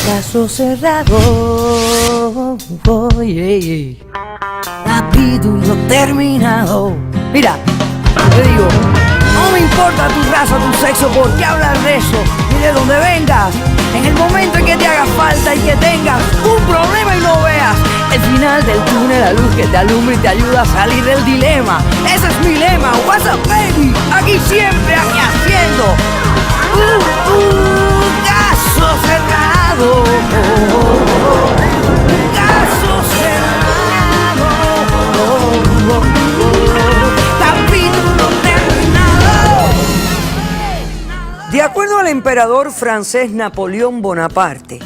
Caso cerrado, oye, capítulo terminado. Mira, te digo, no me importa tu raza, tu sexo, por qué hablar de eso, ni de dónde vengas. En el momento en que te haga falta y que tengas un problema y no veas el final del túnel, la luz que te alumbra y te ayuda a salir del dilema. Ese es mi lema, what's up baby, aquí siempre, aquí haciendo caso cerrado. Caso cerrado. Capítulo terminado. De acuerdo al emperador francés Napoleón Bonaparte,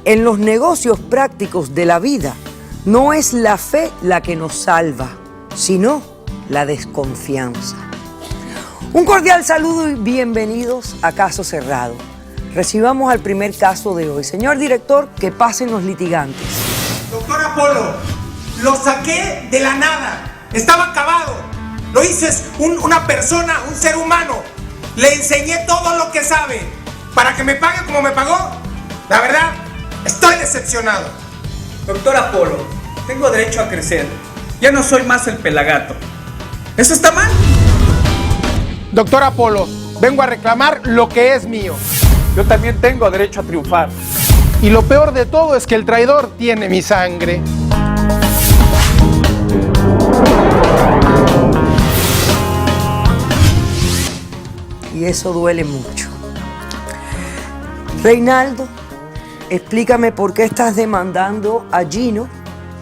en los negocios prácticos de la vida no es la fe la que nos salva, sino la desconfianza. Un cordial saludo y bienvenidos a Caso Cerrado. Recibamos al primer caso de hoy. Señor director, que pasen los litigantes. Doctor Apolo, lo saqué de la nada. Estaba acabado. Lo hice una persona, un ser humano. Le enseñé todo lo que sabe para que me pague como me pagó. La verdad, estoy decepcionado. Doctor Apolo, tengo derecho a crecer. Ya no soy más el pelagato. ¿Eso está mal? Doctor Apolo, vengo a reclamar lo que es mío. Yo también tengo derecho a triunfar. Y lo peor de todo es que el traidor tiene mi sangre. Y eso duele mucho. Reinaldo, explícame por qué estás demandando a Gino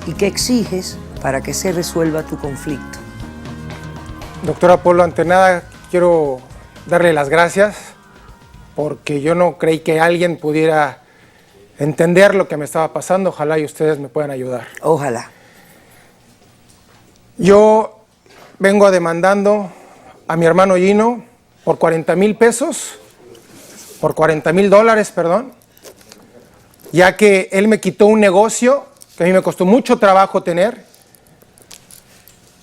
y qué exiges para que se resuelva tu conflicto. Doctor Apolo, ante nada quiero darle las gracias porque yo no creí que alguien pudiera entender lo que me estaba pasando. Ojalá y ustedes me puedan ayudar. Ojalá. Yo vengo demandando a mi hermano Gino por 40,000 pesos, por $40,000, perdón, ya que él me quitó un negocio que a mí me costó mucho trabajo tener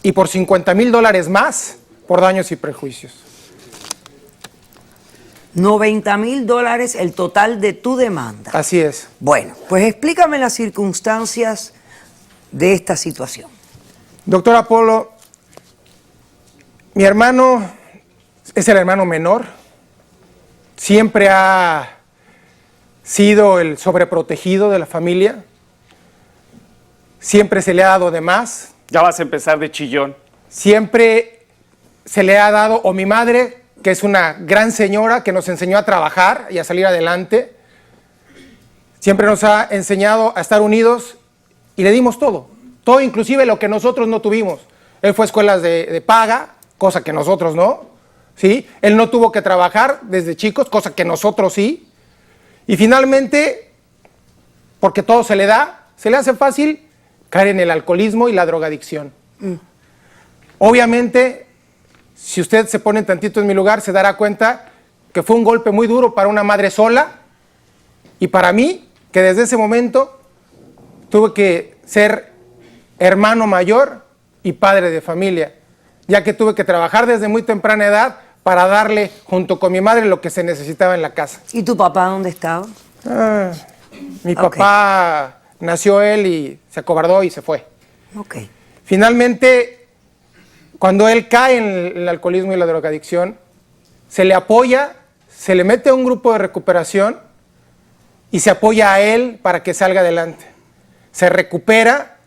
y por $50,000 más por daños y perjuicios. $90,000 el total de tu demanda. Así es. Bueno, pues explícame las circunstancias de esta situación. Doctor Apolo, mi hermano es el hermano menor. Siempre ha sido el sobreprotegido de la familia. Siempre se le ha dado de más. Ya vas a empezar de chillón. Siempre se le ha dado, o mi madre, que es una gran señora que nos enseñó a trabajar y a salir adelante, siempre nos ha enseñado a estar unidos y le dimos todo, todo inclusive lo que nosotros no tuvimos. Él fue a escuelas de paga, cosa que nosotros no, ¿sí? Él no tuvo que trabajar desde chicos, cosa que nosotros sí. Y finalmente, porque todo se le da, se le hace fácil caer en el alcoholismo y la drogadicción. Obviamente, si usted se pone tantito en mi lugar, se dará cuenta que fue un golpe muy duro para una madre sola y para mí, que desde ese momento tuve que ser hermano mayor y padre de familia, ya que tuve que trabajar desde muy temprana edad para darle, junto con mi madre, lo que se necesitaba en la casa. ¿Y tu papá dónde estaba? Mi papá nació él y se acobardó y se fue. Ok. Finalmente, cuando él cae en el alcoholismo y la drogadicción, se le apoya, se le mete a un grupo de recuperación y se apoya a él para que salga adelante. Se recupera,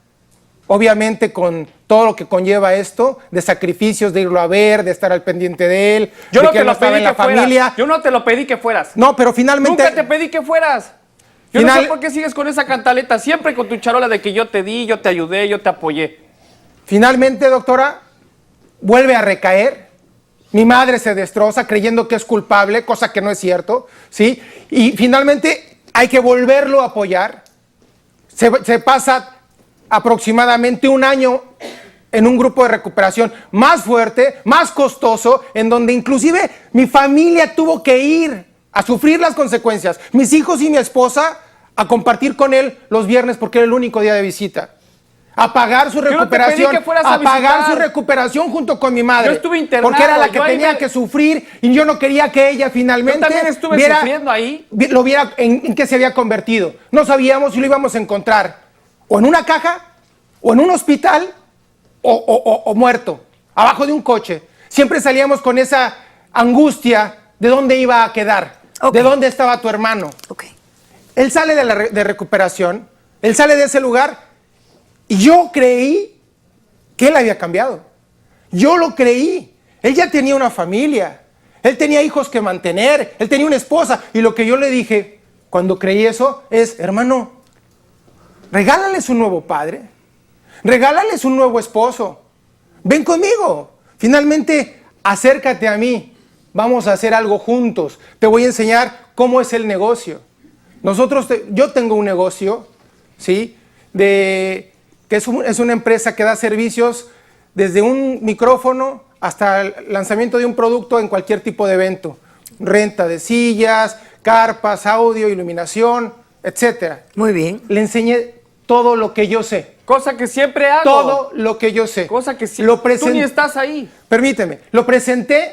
obviamente con todo lo que conlleva esto, de sacrificios, de irlo a ver, de estar al pendiente de él, Yo de no que te él no lo estaba pedí en la que fueras. familia. Yo no te lo pedí que fueras. No, pero finalmente... Nunca te pedí que fueras. Yo no sé por qué sigues con esa cantaleta, siempre con tu charola de que yo te di, yo te ayudé, yo te apoyé. Finalmente, doctora, vuelve a recaer. Mi madre se destroza creyendo que es culpable, cosa que no es cierto, ¿sí? Y finalmente hay que volverlo a apoyar. Se pasa aproximadamente un año en un grupo de recuperación más fuerte, más costoso, en donde inclusive mi familia tuvo que ir a sufrir las consecuencias. Mis hijos y mi esposa a compartir con él los viernes porque era el único día de visita. a pagar su no te pedí recuperación, que fueras a a pagar visitar. su recuperación junto con mi madre. Yo estuve internado, porque era la que yo ahí tenía me- que sufrir y yo no quería que ella finalmente Yo también estuve sufriendo ahí. lo viera en qué se había convertido. No sabíamos si lo íbamos a encontrar o en una caja, o en un hospital, o muerto, abajo de un coche. Siempre salíamos con esa angustia de dónde iba a quedar, de dónde estaba tu hermano. Okay. Él sale de recuperación, él sale de ese lugar y yo creí que él había cambiado. Yo lo creí. Él ya tenía una familia, él tenía hijos que mantener, él tenía una esposa. Y lo que yo le dije cuando creí eso es, hermano, regálales un nuevo padre, regálales un nuevo esposo. Ven conmigo, finalmente acércate a mí, vamos a hacer algo juntos. Te voy a enseñar cómo es el negocio. Yo tengo un negocio, ¿sí? Que es una empresa que da servicios desde un micrófono hasta el lanzamiento de un producto en cualquier tipo de evento. Renta de sillas, carpas, audio, iluminación, etcétera. Muy bien. Le enseñé todo lo que yo sé. Cosa que siempre hago. Todo lo que yo sé. Cosa que sí. Lo Tú ni estás ahí. Permíteme, lo presenté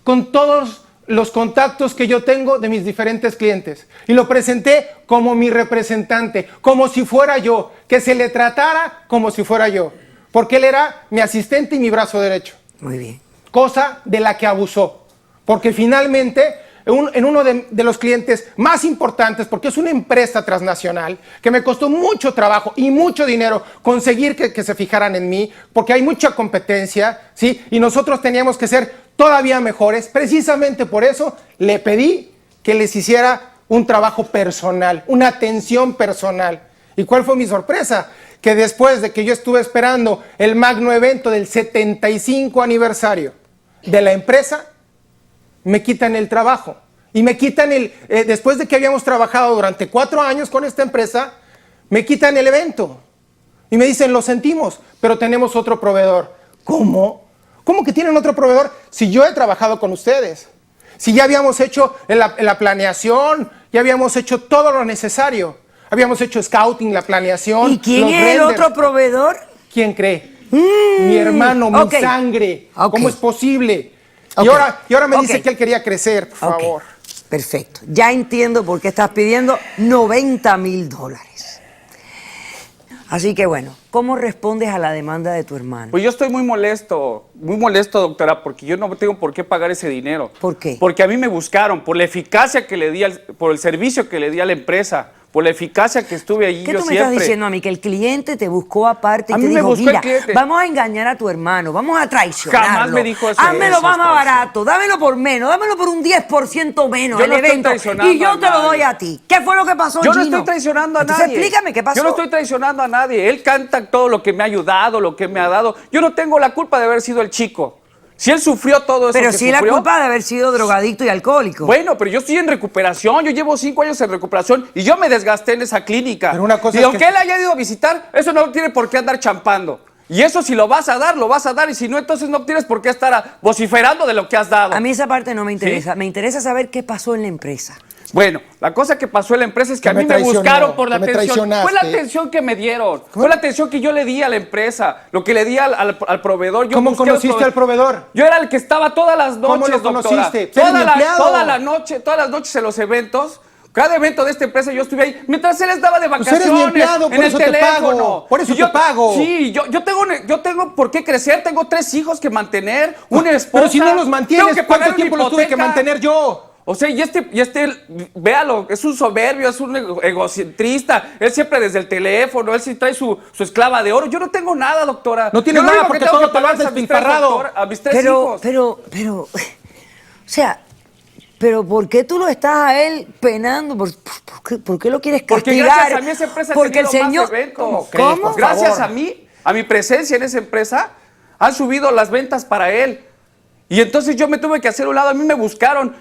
con todos los contactos que yo tengo de mis diferentes clientes. Y lo presenté como mi representante, como si fuera yo, que se le tratara como si fuera yo. Porque él era mi asistente y mi brazo derecho. Muy bien. Cosa de la que abusó. Porque finalmente, en uno de los clientes más importantes, porque es una empresa transnacional, que me costó mucho trabajo y mucho dinero conseguir que se fijaran en mí, porque hay mucha competencia, ¿sí? Y nosotros teníamos que ser todavía mejores. Precisamente por eso le pedí que les hiciera un trabajo personal, una atención personal. ¿Y cuál fue mi sorpresa? Que después de que yo estuve esperando el magno evento del 75 aniversario de la empresa, me quitan el trabajo. Y me quitan después de que habíamos trabajado durante 4 años con esta empresa, me quitan el evento. Y me dicen, lo sentimos, pero tenemos otro proveedor. ¿Cómo? ¿Cómo que tienen otro proveedor? Si yo he trabajado con ustedes. Si ya habíamos hecho la planeación, ya habíamos hecho todo lo necesario. Habíamos hecho scouting, la planeación. ¿Y quién los es el renders. otro proveedor? ¿Quién cree? Mi hermano, mi sangre. ¿Cómo es posible? Y ahora me dice que él quería crecer, por favor. Perfecto. Ya entiendo por qué estás pidiendo $90,000. Así que bueno, ¿cómo respondes a la demanda de tu hermano? Pues yo estoy muy molesto, doctora, porque yo no tengo por qué pagar ese dinero. ¿Por qué? Porque a mí me buscaron, por la eficacia que le di, por el servicio que le di a la empresa, por la eficacia que estuve allí. ¿Qué yo tú me siempre. estás diciendo a mí? Que el cliente te buscó aparte y A te mí me dijo, buscó el mira, cliente. vamos a engañar a tu hermano, vamos a traicionarlo. Jamás me dijo eso. Házmelo Eso más es barato, dámelo por menos, dámelo por un 10% menos Yo el no estoy evento traicionando y yo a te lo nadie. doy a ti. ¿Qué fue lo que pasó, Yo no Gino? estoy traicionando a Entonces, nadie. explícame qué pasó. Yo no estoy traicionando a nadie. Él canta todo lo que me ha ayudado, lo que me ha dado. Yo no tengo la culpa de haber sido el chico. Si él sufrió todo eso Pero que sí sufrió, la culpa de haber sido drogadicto y alcohólico. Bueno, pero yo estoy en recuperación, yo llevo 5 años en recuperación y yo me desgasté en esa clínica. Pero una cosa y es aunque que- él haya ido a visitar, eso no tiene por qué andar champando. Y eso si lo vas a dar, lo vas a dar. Y si no, entonces no tienes por qué estar vociferando de lo que has dado. A mí esa parte no me interesa. ¿Sí? Me interesa saber qué pasó en la empresa. Bueno, la cosa que pasó en la empresa es que Que a mí me me traicionó, buscaron por la que me atención. traicionaste. Fue la atención que me dieron. Fue la atención que yo le di a la empresa. Lo que le di al proveedor. Yo ¿Cómo busqué conociste al proveedor? Yo era el que estaba todas las noches, ¿Cómo lo doctora. conociste? Tú eres mi empleado. Todas las noches en los eventos. Cada evento de esta empresa yo estuve ahí. Mientras él estaba de Pues vacaciones. eres mi empleado, por en eso el te teléfono. pago, por eso Y yo- te pago. Sí, yo tengo por qué crecer. Tengo 3 hijos que mantener. Una esposa. Pero si no los mantienes, tengo que pagar ¿cuánto una tiempo los tuve que hipoteca. mantener yo? O sea, véalo, es un soberbio, es un egocentrista. Él siempre desde el teléfono, él sí trae su esclava de oro. Yo no tengo nada, doctora. No tienes Yo lo nada único que porque tengo todo que te lo pagar has es a mis despilfarrado. a mis 3 hijos. O sea, pero ¿por qué tú lo estás a él penando? ¿Por qué lo quieres Porque castigar? gracias a mí esa empresa ha Porque el tenido señor... más eventos. ¿Cómo crees? ¿Cómo? Por Gracias favor. a mí, a mi presencia en esa empresa, han subido las ventas para él. Y entonces yo me tuve que hacer un lado, a mí me buscaron.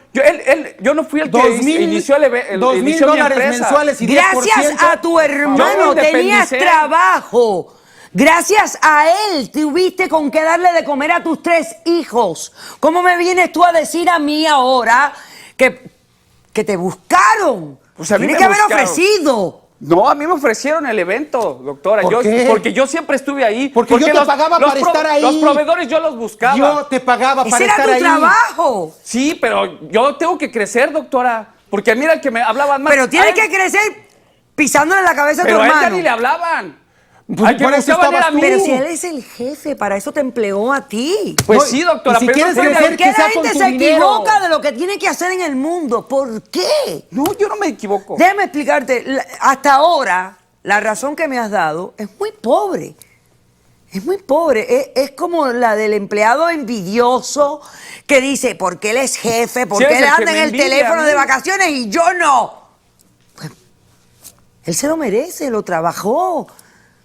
Yo no fui el que inició $2,000 inició mi empresa. mensuales y 10%. Gracias a tu hermano Yo me tenías independicé. trabajo. Gracias a él tuviste con qué darle de comer a tus 3 hijos. ¿Cómo me vienes tú a decir a mí ahora que te buscaron? Pues a mí Tienes me que haber buscaron. ofrecido. No, a mí me ofrecieron el evento, doctora. ¿Por qué? Porque yo siempre estuve ahí. Porque yo te pagaba para estar ahí. Los proveedores yo los buscaba. Yo te pagaba Ese para era estar tu ahí. trabajo. Sí, pero yo tengo que crecer, doctora. Porque mira el que me hablaban más. Pero tienes Ay, que crecer pisándole en la cabeza a tu Pero a él ya hermano. ni le hablaban. Pues Al que por me eso buscaban estabas era a mí. Pero si él es el jefe, para eso te empleó a ti. Pues No, sí, doctora. y si pero quieres no soy de- crecer, ¿Por qué que la sea con gente tu se dinero. equivoca de lo que tiene que hacer en el mundo? ¿Por qué? No, yo no me equivoco. Déjame explicarte. Hasta ahora, la razón que me has dado es muy pobre. Es muy pobre. Es como la del empleado envidioso que dice, ¿por qué él es jefe? ¿Por Sí, qué es él el que anda en me el envidia teléfono a mí. de vacaciones y yo no? Pues, él se lo merece, lo trabajó,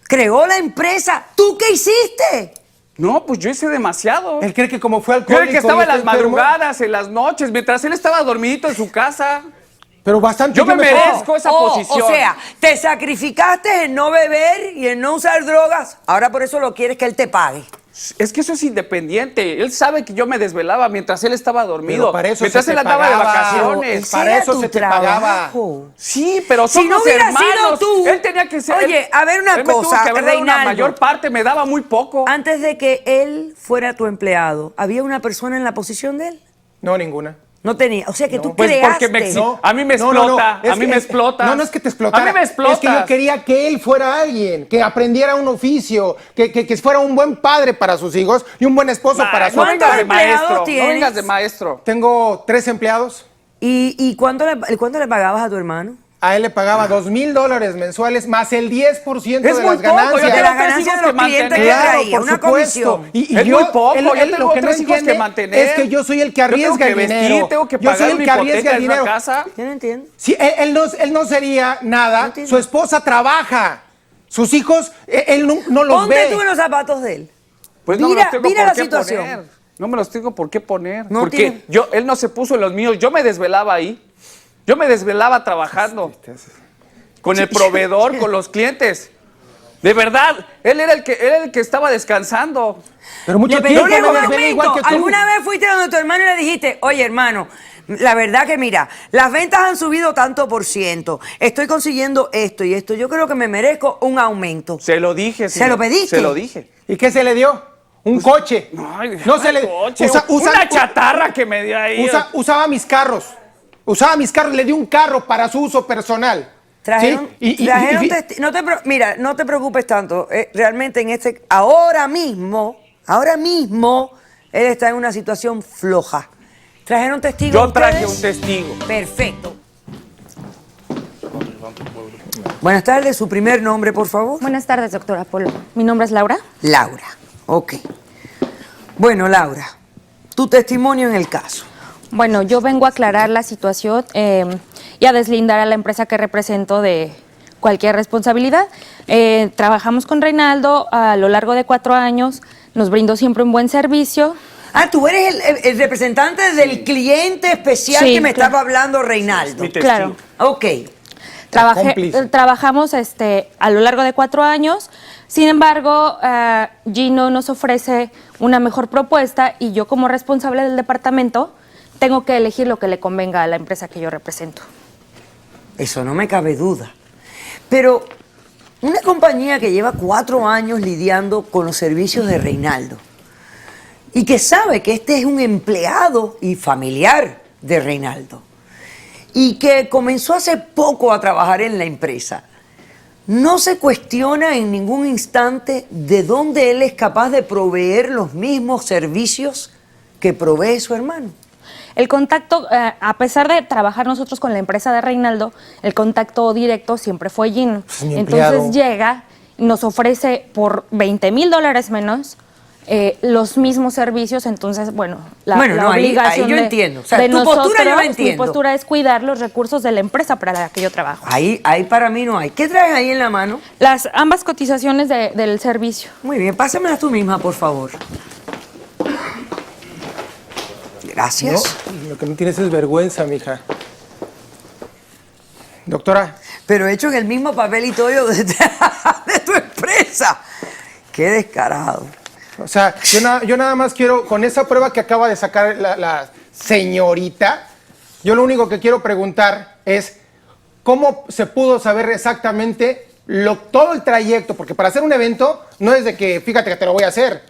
creó la empresa. ¿Tú qué hiciste? No, pues yo hice demasiado. Él cree que como fue Yo alcohólico... era el que estaba y en las está enfermo, madrugadas, en las noches, mientras él estaba dormidito en su casa. Pero bastante... Yo me merezco esa posición. O sea, te sacrificaste en no beber y en no usar drogas. Ahora por eso lo quieres que él te pague. Es que eso es independiente. Él sabe que yo me desvelaba mientras él estaba dormido. Pero para eso mientras se él te andaba de pagaba. vacaciones. Ese para era eso tu se te pagaba. trabajo. Sí, pero Si no somos hubiera hermanos. sido tú. Él tenía que ser. Oye, a ver una él me tuvo cosa, que haber dado una Reinaldo. mayor parte, me daba muy poco. Antes de que él fuera tu empleado, ¿había una persona en la posición de él? No, ninguna. No tenía. O sea que tú Pues creaste. porque No, a mí me no, explota, es a mí que- me explota. No es que te explotara. A mí me explota. Es que yo quería que él fuera alguien, que aprendiera un oficio, que fuera un buen padre para sus hijos y un buen esposo para su No ¿cuántos vengas de empleados maestro. No tienes? vengas de maestro. Tengo 3 empleados. ¿Y cuánto le pagabas a tu hermano? A él le pagaba $2,000 mensuales más el 10% Es de muy las poco, ganancias. yo De tengo las tres ganancias hijos de los que clientes que mantener. traía, Claro, por una supuesto. comisión. Es muy poco, yo tengo lo que no 3 hijos que entiende mantener. es que yo soy el que Yo tengo arriesga que el vestir, dinero. tengo que Yo soy pagar el una que arriesga hipoteca el en una dinero. casa. Yo no entiendo. Sí, él no sería nada. entiendo. Su esposa trabaja. Sus hijos, él no los Ponte ve. tú en los zapatos de él. Pues no me Mira- los tengo mira por la qué situación. poner. No me los tengo por qué poner. No porque tiene- él no se puso en los míos. Yo me desvelaba ahí. Yo me desvelaba trabajando. Con el proveedor, con los clientes. De verdad, él era el que estaba descansando. Pero mucho Le tiempo pediste me un desvelé igual aumento. que tú. ¿Alguna vez fuiste donde tu hermano y le dijiste, oye, hermano, la verdad que mira, las ventas han subido tanto por ciento, estoy consiguiendo esto y esto, yo creo que me merezco un aumento? Se lo dije, ¿Se lo pediste? Se lo dije. ¿Y qué se le dio? Un coche. Ay, no se le coche, una chatarra que me dio ahí. usaba mis carros. Usaba mis carros, le di un carro para su uso personal. Trajeron, ¿Sí? trajeron mira, no te preocupes tanto. Realmente ahora mismo, él está en una situación floja. ¿Trajeron testigos Yo traje ustedes? un testigo. Perfecto. Buenas tardes, su primer nombre, por favor. Buenas tardes, doctora Polo. Mi nombre es Laura. Laura, ok. Bueno, Laura, tu testimonio en el caso. Bueno, yo vengo a aclarar la situación y a deslindar a la empresa que represento de cualquier responsabilidad. Trabajamos con Reinaldo a lo largo de 4 años, nos brindó siempre un buen servicio. Ah, tú eres el representante del cliente especial Sí, que me claro. estaba hablando Reinaldo. Mi testigo. Claro. Ok. cómplice. Trabajamos a lo largo de 4 años. Sin embargo, Gino nos ofrece una mejor propuesta y yo como responsable del departamento tengo que elegir lo que le convenga a la empresa que yo represento. Eso no me cabe duda. Pero una compañía que lleva 4 años lidiando con los servicios de Reinaldo y que sabe que este es un empleado y familiar de Reinaldo y que comenzó hace poco a trabajar en la empresa, no se cuestiona en ningún instante de dónde él es capaz de proveer los mismos servicios que provee su hermano. El contacto, a pesar de trabajar nosotros con la empresa de Reinaldo, el contacto directo siempre fue Gino. Es mi empleado. Entonces llega y nos ofrece por $20,000 menos los mismos servicios. Entonces, bueno, la Ahí obligación yo de, entiendo. O sea, de tu postura yo la nosotros, entiendo. Mi postura es cuidar los recursos de la empresa para la que yo trabajo. Ahí para mí no hay. ¿Qué traes ahí en la mano? Ambas cotizaciones del servicio. Muy bien, pásamelas tú misma, por favor. Gracias. No, lo que no tienes es vergüenza, mija. Doctora, Pero hecho en el mismo papel y todo de tu empresa. Qué descarado. o sea, yo nada más quiero, con esa prueba que acaba de sacar la señorita, yo lo único que quiero preguntar es, ¿cómo se pudo saber exactamente todo el trayecto? Porque para hacer un evento no es de que, fíjate que te lo voy a hacer.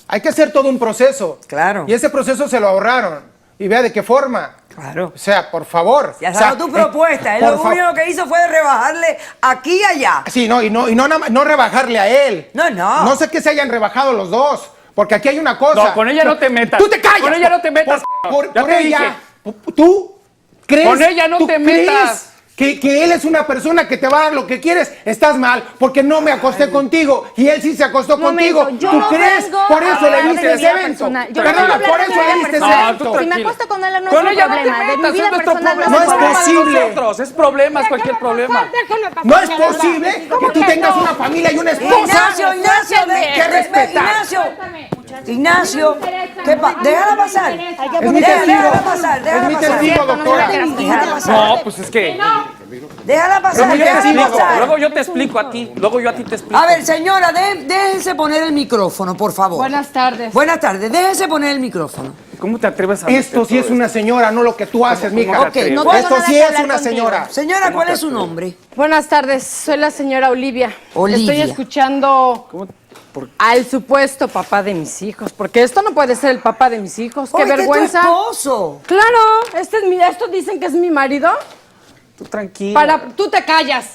Hay que hacer todo un proceso. Claro. Y ese proceso se lo ahorraron. Y vea de qué forma. Claro. O sea, por favor. Ya O sea, sabes tu propuesta. Él por lo único que hizo fue rebajarle aquí y allá. Sí, no, y no rebajarle a él. No. No sé que se hayan rebajado los dos. Porque aquí hay una cosa. No, con ella no te metas. ¡Tú te callas! Con ella no te metas. Ya Por te ella. dije. ¿Tú crees? Con ella no ¿tú te crees metas. Que él es una persona que te va a dar lo que quieres? Estás mal, porque no me acosté contigo y él sí se acostó Momento, contigo. yo ¿Tú no crees? vengo Por a eso le hablar de diste mi ese vida evento. personal. Yo no Perdona, vengo a hablar por de mi eso vida le diste ese personal. No, tú evento. Si me tranquila. acuesto con él no Con es un ella no te problema. De mi metas, vida es nuestro personal problema. No no es se puede hablar. posible. Nosotros, es problema, es cualquier problema. No es posible que tú tengas una familia y una esposa. Ignacio, que respetar. Ignacio, déjala pasar. Es mi Déjala testigo. pasar, Es déjala mi pasar. testigo, doctora. Déjala pasar. No, pues es que. Déjala pasar, Pero yo te déjala explico. pasar. Luego yo te explico a ti. Luego yo a ti te explico. A ver, señora, déjense poner el micrófono, por favor. Buenas tardes. Buenas tardes, déjense poner el micrófono. ¿Cómo te atreves a Esto meter sí es todo una señora, no lo que tú haces, mija. Ok, no tengo Esto nada sí que es hablar una contigo. señora. Señora, ¿cuál es su nombre? Buenas tardes, soy la señora Olivia. Olivia. Estoy escuchando al supuesto papá de mis hijos, porque esto no puede ser el papá de mis hijos. ¡Qué Oye, este es tu vergüenza! esposo. Claro, estos dicen que es mi marido. Tú tranquila. Tú te callas.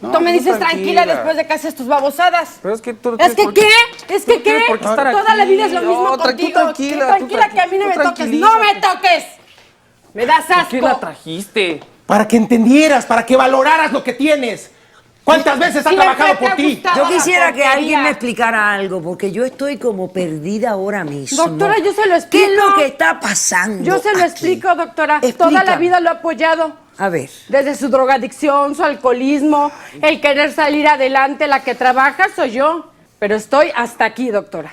No, Tú me tú dices tranquila tranquila. después de que haces tus babosadas. Pero es que tú no ¿Es tienes que por qué? ¿Es que no tienes qué? por qué estar Toda la aquí. vida es lo mismo No, tú contigo. tranquila, tú Tranquila que a mí no me tú toques. ¡No me toques! Me das ¿Por qué la asco. trajiste? Para que entendieras, para que valoraras lo que tienes. ¿Cuántas veces ha Siempre trabajado te por ha ti? gustado. Yo la quisiera que porquería. alguien me explicara algo, porque yo estoy como perdida ahora mismo. Doctora, yo se lo ¿Qué es explico. lo que está pasando? Yo se lo aquí? explico, doctora. Toda Explícame. la vida lo he apoyado. A ver. Desde su drogadicción, su alcoholismo, el querer salir adelante, la que trabaja soy yo. Pero estoy hasta aquí, doctora.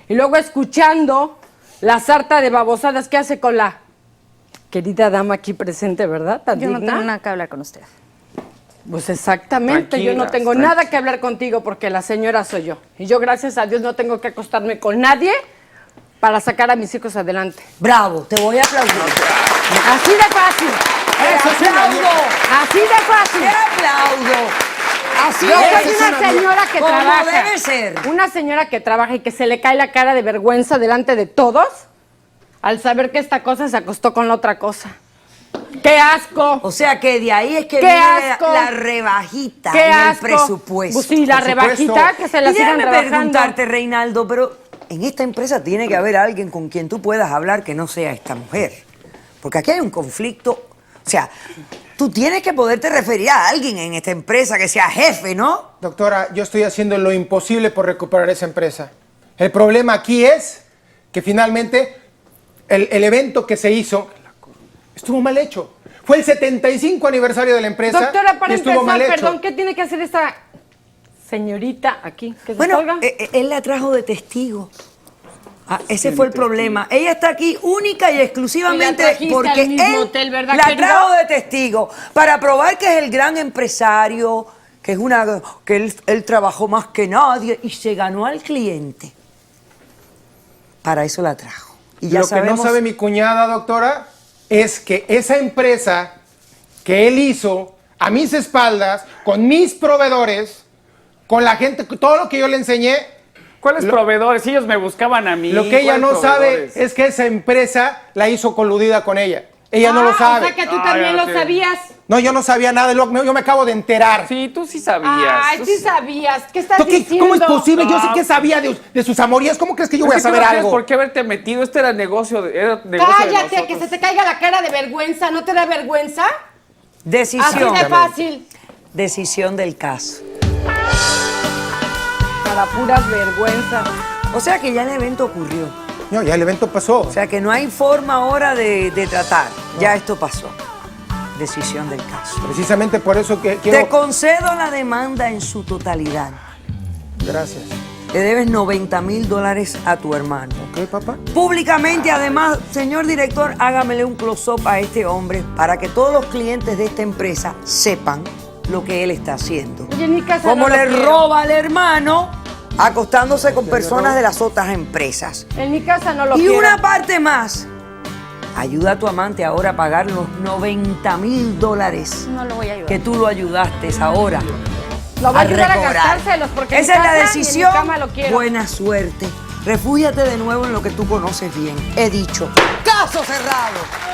Y luego escuchando la sarta de babosadas que hace con la querida dama aquí presente, ¿verdad? Tan Yo no digna. tengo nada que hablar con usted. Pues exactamente, yo no Tranquilas, tengo nada que hablar contigo porque la señora soy yo. Y yo, gracias a Dios, no tengo que acostarme con nadie para sacar a mis hijos adelante. Bravo, te voy a aplaudir. Así de fácil. Te aplaudo. Así de fácil. Te aplaudo. Así Yo es. soy una señora que Como trabaja. debe ser. Una señora que trabaja y que se le cae la cara de vergüenza delante de todos al saber que esta cosa se acostó con la otra cosa. ¡Qué asco! O sea que de ahí es que ¡Qué viene asco! la rebajita ¡Qué en asco! el presupuesto. Pues sí, la Por supuesto. rebajita que se la Y sigan déjame rebajando. preguntarte, Reinaldo, pero en esta empresa tiene que haber alguien con quien tú puedas hablar que no sea esta mujer. Porque aquí hay un conflicto. O sea, tú tienes que poderte referir a alguien en esta empresa que sea jefe, ¿no? Doctora, yo estoy haciendo lo imposible por recuperar esa empresa. El problema aquí es que finalmente el evento que se hizo estuvo mal hecho. Fue el 75 aniversario de la empresa Doctora, para y estuvo mal empezar, hecho. perdón, ¿qué tiene que hacer esta señorita aquí? Que se Bueno, salga. él la trajo de testigo. Ah, ese fue el problema. Ella está aquí única y exclusivamente Y la trajiste porque al mismo él hotel, ¿verdad, la querido? trajo de testigo para probar que es el gran empresario, que es él trabajó más que nadie y se ganó al cliente. Para eso la trajo. Y ya Lo sabemos, que no sabe mi cuñada, doctora, es que esa empresa que él hizo a mis espaldas, con mis proveedores, con la gente, todo lo que yo le enseñé, ¿Cuáles proveedores? Ellos me buscaban a mí. lo que ella ¿Cuáles no sabe proveedores? es que esa empresa la hizo coludida con ella. Ella no lo O sabe. sea que tú Ah, también ya lo sé. sabías. No, yo no sabía nada, yo me acabo de enterar. Sí, tú sí sabías. Ay, Tú sí sabías. ¿Qué estás ¿Tú qué- diciendo? ¿Cómo es posible? Yo sé que sabía de sus amorías. ¿Cómo crees que yo voy a Es que tú saber no tienes algo? por qué haberte metido. Este era negocio de nosotros. Cállate, que se te caiga la cara de vergüenza. ¿No te da vergüenza? Así decisión, de fácil. decisión del caso. Para puras vergüenzas. O sea que ya el evento ocurrió. No, ya el evento pasó. O sea que no hay forma ahora de tratar. Ya esto pasó. Decisión del caso. Precisamente por eso que Te quiero... concedo la demanda en su totalidad. Gracias. Le debes $90,000 a tu hermano. ¿Ok, papá? Públicamente, además, señor director, hágamele un close-up a este hombre para que todos los clientes de esta empresa sepan lo que él está haciendo. Oye, en mi casa Cómo no lo le quiero. roba al hermano acostándose con personas de las otras empresas. En mi casa no lo Y quiero. una parte más, Ayuda a tu amante ahora a pagar los $90,000 No lo voy a ayudar. que tú lo ayudaste ahora. Lo voy a ayudar a recobrar. gastárselos porque en Esa es la casa ni en mi decisión. cama lo quiero. Buena suerte. Refúgiate de nuevo en lo que tú conoces bien. He dicho. ¡Caso cerrado!